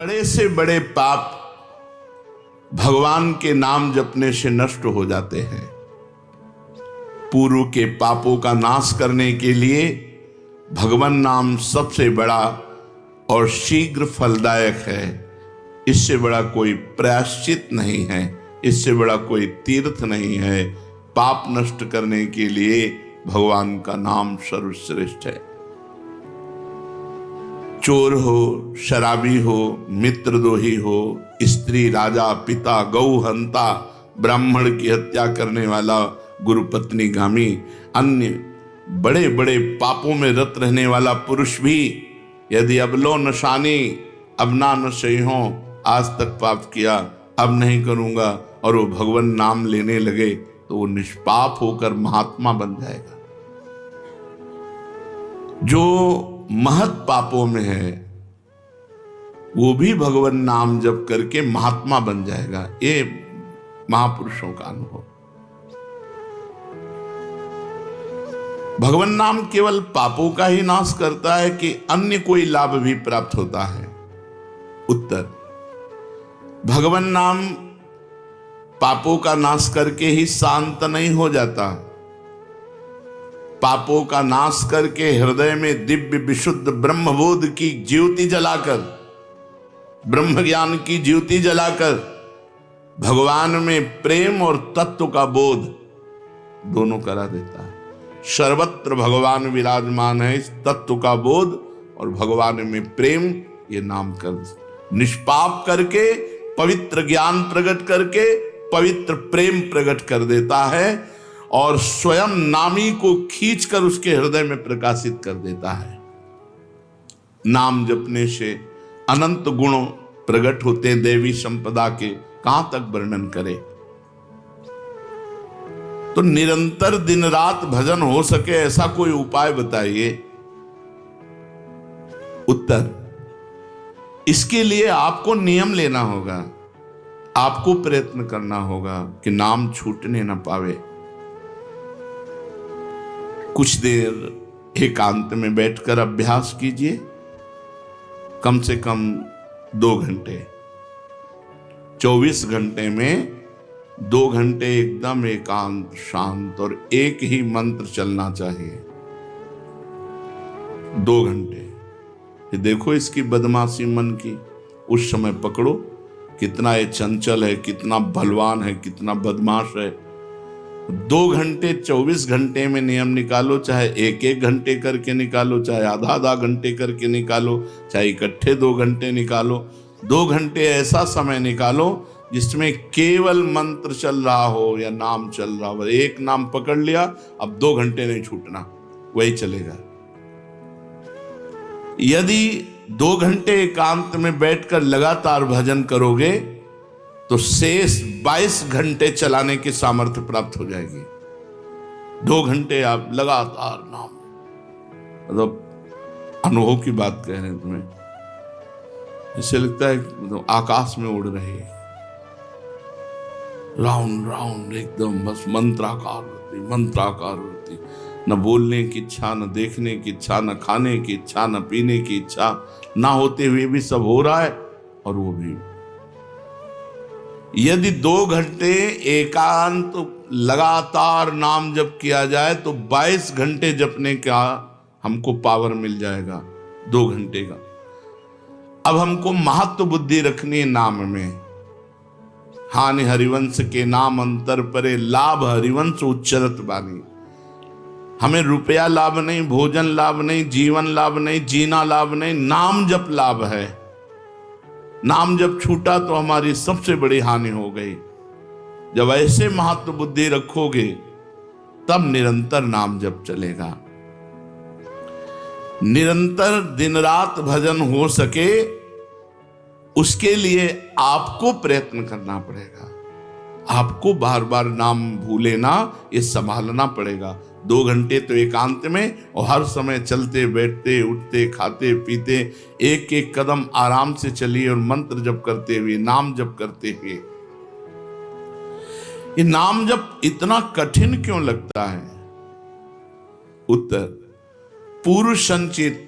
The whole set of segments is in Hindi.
बड़े से बड़े पाप भगवान के नाम जपने से नष्ट हो जाते हैं। पूर्व के पापों का नाश करने के लिए भगवान नाम सबसे बड़ा और शीघ्र फलदायक है। इससे बड़ा कोई प्रायश्चित नहीं है, इससे बड़ा कोई तीर्थ नहीं है। पाप नष्ट करने के लिए भगवान का नाम सर्वश्रेष्ठ है। चोर हो, शराबी हो, मित्रद्रोही हो, स्त्री, राजा, पिता, गौ हंता, ब्राह्मण की हत्या करने वाला, गुरुपत्नी गामी, अन्य बड़े बड़े पापों में रत रहने वाला पुरुष भी यदि अब लो नशानी, अब ना नशे हो, आज तक पाप किया, अब नहीं करूंगा, और वो भगवान नाम लेने लगे तो वो निष्पाप होकर महात्मा बन जाएगा। जो महत पापों में है वो भी भगवान नाम जप करके महात्मा बन जाएगा। ये महापुरुषों का अनुभव। भगवान नाम केवल पापों का ही नाश करता है कि अन्य कोई लाभ भी प्राप्त होता है? उत्तर, भगवान नाम पापों का नाश करके ही शांत नहीं हो जाता। पापों का नाश करके हृदय में दिव्य विशुद्ध ब्रह्मबोध की ज्योति जलाकर, ब्रह्म ज्ञान की ज्योति जलाकर भगवान में प्रेम और तत्व का बोध दोनों करा देता है। सर्वत्र भगवान विराजमान है। इस तत्व का बोध और भगवान में प्रेम, ये नाम कर निष्पाप करके पवित्र ज्ञान प्रकट करके पवित्र प्रेम प्रकट कर देता है और स्वयं नामी को खींचकर उसके हृदय में प्रकाशित कर देता है। नाम जपने से अनंत गुण प्रकट होते हैं देवी संपदा के, कहां तक वर्णन करें। तो निरंतर दिन रात भजन हो सके ऐसा कोई उपाय बताइए। उत्तर, इसके लिए आपको नियम लेना होगा, आपको प्रयत्न करना होगा कि नाम छूटने न पावे। कुछ देर एकांत में बैठकर अभ्यास कीजिए, कम से कम 2 घंटे। 24 घंटे में 2 घंटे एकदम एकांत, शांत और एक ही मंत्र चलना चाहिए। 2 घंटे। ये देखो इसकी बदमाशी मन की, उस समय पकड़ो कितना ये चंचल है, कितना बलवान है, कितना बदमाश है। 2 घंटे 24 घंटे में नियम निकालो, चाहे 1-1 घंटे करके निकालो, चाहे आधा घंटे करके निकालो, चाहे इकट्ठे 2 घंटे निकालो। 2 घंटे ऐसा समय निकालो जिसमें केवल मंत्र चल रहा हो या नाम चल रहा हो। एक नाम पकड़ लिया, अब 2 घंटे नहीं छूटना, वही चलेगा। यदि 2 घंटे एकांत में बैठकर लगातार भजन करोगे तो शेष 22 घंटे चलाने की सामर्थ्य प्राप्त हो जाएगी। 2 घंटे आप लगातार नाम, मतलब अनुभव की बात कह रहे हैं तुम्हें, इससे लगता है मतलब आकाश में उड़ रहे हैं, राउंड राउंड एकदम, बस मंत्राकार वृत्ति, न बोलने की इच्छा, न देखने की इच्छा, न खाने की इच्छा, न पीने की इच्छा, ना होते हुए भी सब हो रहा है। और वो भी यदि 2 घंटे एकांत लगातार नाम जप किया जाए तो 22 घंटे जपने का हमको पावर मिल जाएगा 2 घंटे का। अब हमको महत्व बुद्धि रखनी है नाम में। हानि हरिवंश के नाम अंतर परे, लाभ हरिवंश उच्चरत बानी। हमें रुपया लाभ नहीं, भोजन लाभ नहीं, जीवन लाभ नहीं, जीना लाभ नहीं, नाम जप लाभ है। नाम जब छूटा तो हमारी सबसे बड़ी हानि हो गई। जब ऐसे महत्व बुद्धि रखोगे तब निरंतर नाम जप चलेगा। निरंतर दिन रात भजन हो सके उसके लिए आपको प्रयत्न करना पड़ेगा। आपको बार बार नाम भूले ना, ये संभालना पड़ेगा। 2 घंटे तो एकांत में, और हर समय चलते बैठते उठते खाते पीते एक एक कदम आराम से चलिए और मंत्र जप करते हुए, नाम जप करते हुए। ये नाम जप इतना कठिन क्यों लगता है? उत्तर, पूर्व संचित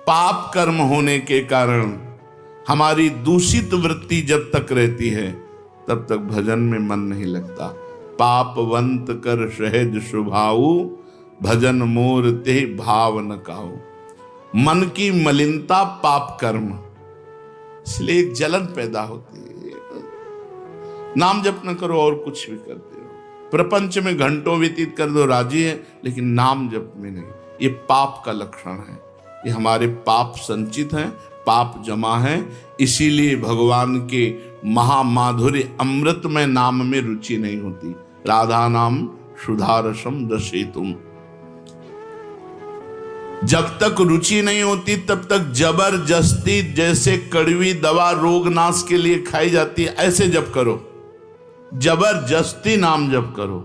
पाप कर्म होने के कारण हमारी दूषित वृत्ति जब तक रहती है तब तक भजन में मन नहीं लगता। पापवंत कर सहज स्वभाऊ, भजन मोर ते भाव न काऊ। मन की मलिनता पाप कर्म, इसलिए एक जलन पैदा होती है। नाम जप न करो और कुछ भी करते हो, प्रपंच में घंटों व्यतीत कर दो, राजी है, लेकिन नाम जप में नहीं। ये पाप का लक्षण है। ये हमारे पाप संचित हैं, पाप जमा है। इसीलिए भगवान के महामाधुर्य अमृत में नाम में रुचि नहीं होती। राधा नाम सुधारसम दशेतुम। जब तक रुचि नहीं होती तब तक जबरदस्ती, जैसे कड़वी दवा रोग नाश के लिए खाई जाती है, ऐसे जप करो, जबरदस्ती नाम जप करो।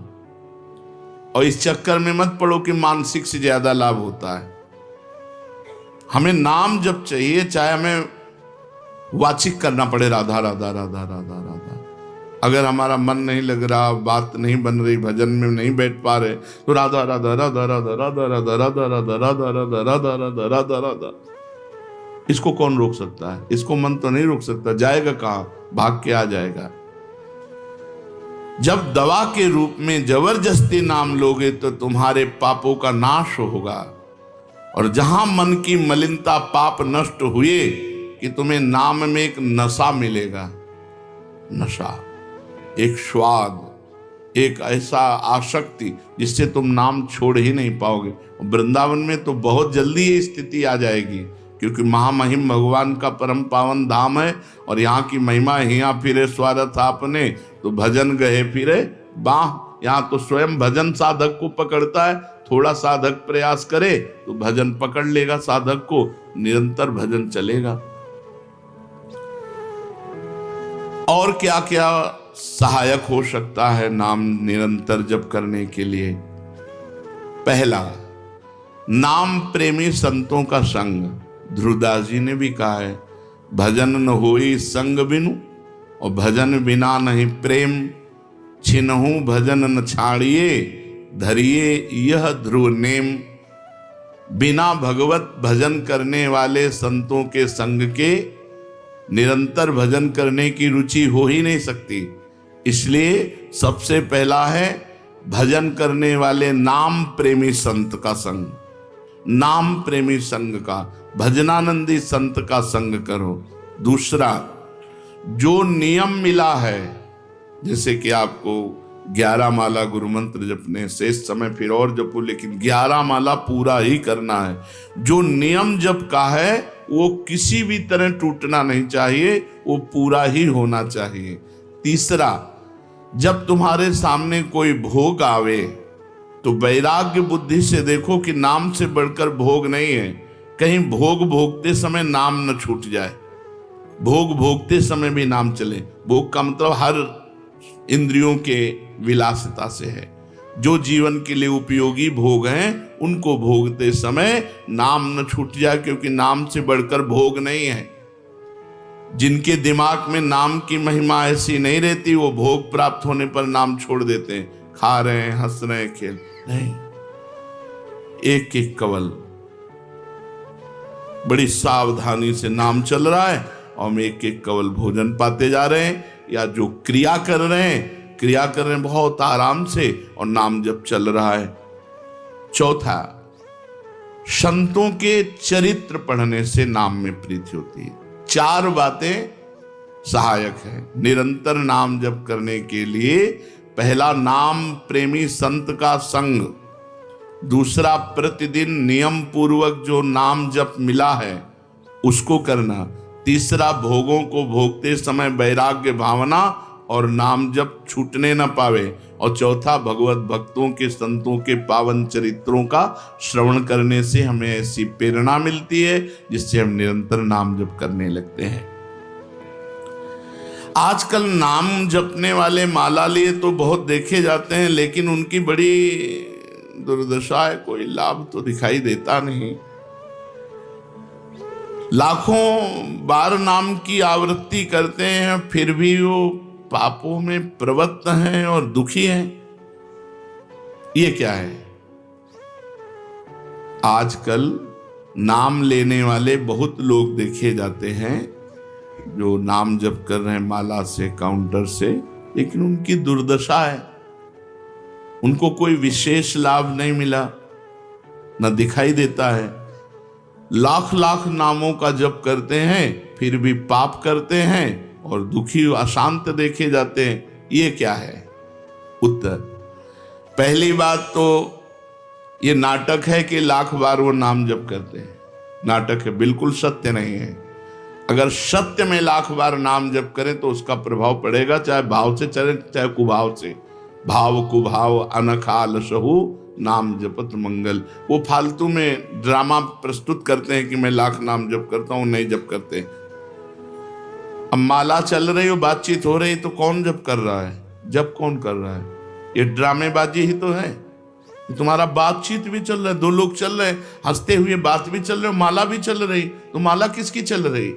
और इस चक्कर में मत पड़ो कि मानसिक से ज्यादा लाभ होता है। हमें नाम जप चाहिए, चाहे हमें वाचिक करना पड़े, राधा राधा राधा राधा राधा। अगर हमारा मन नहीं लग रहा, बात नहीं बन रही, भजन में नहीं बैठ पा रहे, तो राधा राधा राधा राधा राधा राधा राधा राधा राधा राधा राधा राधा राधा राधा। इसको कौन रोक सकता है? इसको मन तो नहीं रोक सकता, जाएगा कहां? भाग के आ जाएगा। जब दवा के रूप में जबरदस्ती नाम लोगे तो तुम्हारे पापों का नाश होगा। और जहां मन की मलिनता पाप नष्ट हुए कि तुम्हें नाम में एक नशा मिलेगा, नशा, एक स्वाद, एक ऐसा आसक्ति जिससे तुम नाम छोड़ ही नहीं पाओगे। वृंदावन में तो बहुत जल्दी ये स्थिति आ जाएगी, क्योंकि महामहिम भगवान का परम पावन धाम है। और यहाँ की महिमा हिया फिरे स्वारथ आपने, तो भजन गए फिरे बाह। यहाँ तो स्वयं भजन साधक को पकड़ता है। थोड़ा साधक प्रयास करे तो भजन पकड़ लेगा साधक को, निरंतर भजन चलेगा। और क्या क्या सहायक हो सकता है नाम निरंतर जप करने के लिए? पहला, नाम प्रेमी संतों का संग। ध्रुवदास जी ने भी कहा है, भजन न होई संग बिनु, और भजन बिना नहीं प्रेम। छिनहु भजन न छाड़िए, धरिए यह ध्रुव नेम। बिना भगवत भजन करने वाले संतों के संग के निरंतर भजन करने की रुचि हो ही नहीं सकती। इसलिए सबसे पहला है भजन करने वाले नाम प्रेमी संत का संग। नाम प्रेमी संग का, भजनानंदी संत का संग करो। दूसरा, जो नियम मिला है, जैसे कि आपको 11 माला गुरु मंत्र जपने, शेष समय फिर और जपो, लेकिन 11 माला पूरा ही करना है। जो नियम जप का है वो किसी भी तरह टूटना नहीं चाहिए, वो पूरा ही होना चाहिए। तीसरा, जब तुम्हारे सामने कोई भोग आवे तो वैराग्य बुद्धि से देखो कि नाम से बढ़कर भोग नहीं है। कहीं भोग भोगते समय नाम न छूट जाए। भोग भोगते समय भी नाम चले। भोग का मतलब हर इंद्रियों के विलासिता से है। जो जीवन के लिए उपयोगी भोग हैं उनको भोगते समय नाम न छूट जाए, क्योंकि नाम से बढ़कर भोग नहीं है। जिनके दिमाग में नाम की महिमा ऐसी नहीं रहती, वो भोग प्राप्त होने पर नाम छोड़ देते हैं। खा रहे हैं, हंस रहे हैं, खेल नहीं, एक एक कवल बड़ी सावधानी से नाम चल रहा है और हम एक एक कवल भोजन पाते जा रहे हैं। या जो क्रिया कर रहे हैं बहुत आराम से और नाम जब चल रहा है। चौथा, संतों के चरित्र पढ़ने से नाम में प्रीति होती है। 4 बातें सहायक है निरंतर नाम जप करने के लिए। पहला, नाम प्रेमी संत का संग। दूसरा, प्रतिदिन नियम पूर्वक जो नाम जप मिला है उसको करना। तीसरा, भोगों को भोगते समय वैराग्य भावना और नाम जप छूटने न पावे। और चौथा, भगवत भक्तों के संतों के पावन चरित्रों का श्रवण करने से हमें ऐसी प्रेरणा मिलती है जिससे हम निरंतर नाम जप करने लगते हैं। आजकल नाम जपने वाले माला लिए तो बहुत देखे जाते हैं, लेकिन उनकी बड़ी दुर्दशा है, कोई लाभ तो दिखाई देता नहीं। लाखों बार नाम की आवृत्ति करते हैं, फिर भी वो पापों में प्रवृत्त हैं और दुखी हैं। ये क्या है? आजकल नाम लेने वाले बहुत लोग देखे जाते हैं जो नाम जप कर रहे हैं माला से, काउंटर से, लेकिन उनकी दुर्दशा है, उनको कोई विशेष लाभ नहीं मिला, न दिखाई देता है। लाख लाख नामों का जप करते हैं फिर भी पाप करते हैं और दुखी अशांत देखे जाते हैं, ये क्या है? उत्तर, पहली बात तो ये नाटक है कि लाख बार वो नाम जप करते हैं, नाटक है, बिल्कुल सत्य नहीं है। अगर सत्य में लाख बार नाम जप करें तो उसका प्रभाव पड़ेगा, चाहे भाव से चले चाहे कुभाव से। भाव कुभाव अनखाल सहु नाम जपत मंगल। वो फालतू में ड्रामा प्रस्तुत करते हैं कि मैं लाख नाम जप करता हूं, नहीं जप करते। अब माला चल रही हो, बातचीत हो रही, तो कौन जप कर रहा है? जप कौन कर रहा है? ये ड्रामेबाजी ही तो है। तुम्हारा बातचीत भी चल रहा है, दो लोग चल रहे हैं, हंसते हुए बात भी चल रहे हो, माला भी चल रही, तो माला किसकी चल रही?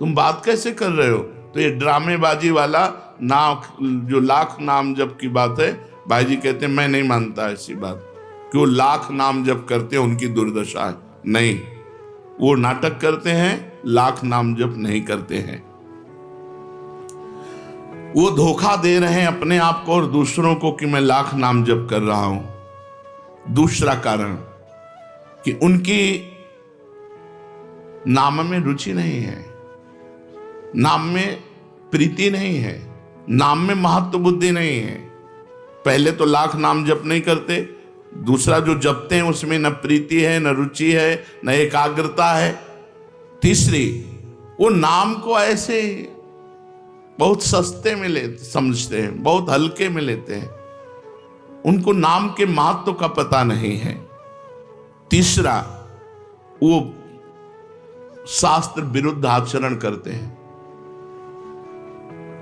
तुम बात कैसे कर रहे हो? तो ये ड्रामेबाजी वाला जो लाख नाम जप की बात है, भाई जी कहते हैं मैं नहीं मानता ऐसी बात कि वो लाख नाम जप करते हैं उनकी दुर्दशा है। नहीं, वो नाटक करते हैं, लाख नाम जप नहीं करते हैं। वो धोखा दे रहे हैं अपने आप को और दूसरों को कि मैं लाख नाम जप कर रहा हूं। दूसरा कारण कि उनकी नाम में रुचि नहीं है, नाम में प्रीति नहीं है, नाम में महत्व बुद्धि नहीं है। पहले तो लाख नाम जप नहीं करते, दूसरा जो जपते हैं उसमें न प्रीति है, न रुचि है, न एकाग्रता है। तीसरी, वो नाम को ऐसे बहुत सस्ते में समझते हैं, बहुत हल्के में लेते हैं, उनको नाम के महत्व का पता नहीं है। तीसरा, वो शास्त्र विरुद्ध आचरण करते हैं,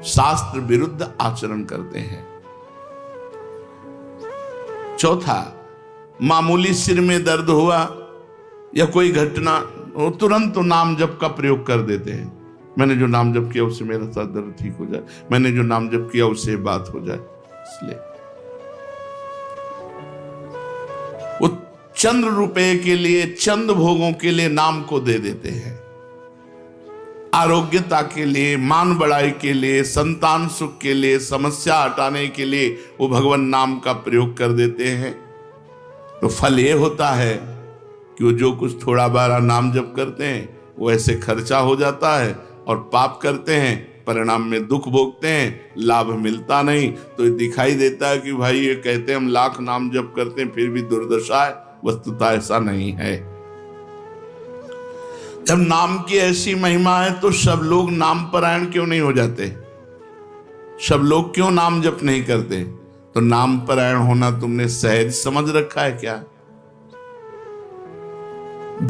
शास्त्र विरुद्ध आचरण करते हैं। चौथा, मामूली सिर में दर्द हुआ या कोई घटना, वो तुरंत तो नाम जप का प्रयोग कर देते हैं। मैंने जो नाम जप किया उससे मेरा सर दर्द ठीक हो जाए, मैंने जो नाम जप किया उससे बात हो जाए। इसलिए वो चंद्र रुपए के लिए, चंद भोगों के लिए नाम को दे देते हैं। आरोग्यता के लिए, मान बढ़ाई के लिए, संतान सुख के लिए, समस्या हटाने के लिए वो भगवान नाम का प्रयोग कर देते हैं। तो फल ये होता है कि वो जो कुछ थोड़ा बारा नाम जप करते हैं वो ऐसे खर्चा हो जाता है और पाप करते हैं, परिणाम में दुख भोगते हैं, लाभ मिलता नहीं। तो दिखाई देता है कि भाई ये कहते हैं हम लाख नाम जप करते हैं फिर भी दुर्दशा है, वस्तुतः ऐसा नहीं है। जब नाम की ऐसी महिमा है तो सब लोग नाम परायण क्यों नहीं हो जाते? सब लोग क्यों नाम जप नहीं करते? तो नाम परायण होना तुमने सहज समझ रखा है क्या?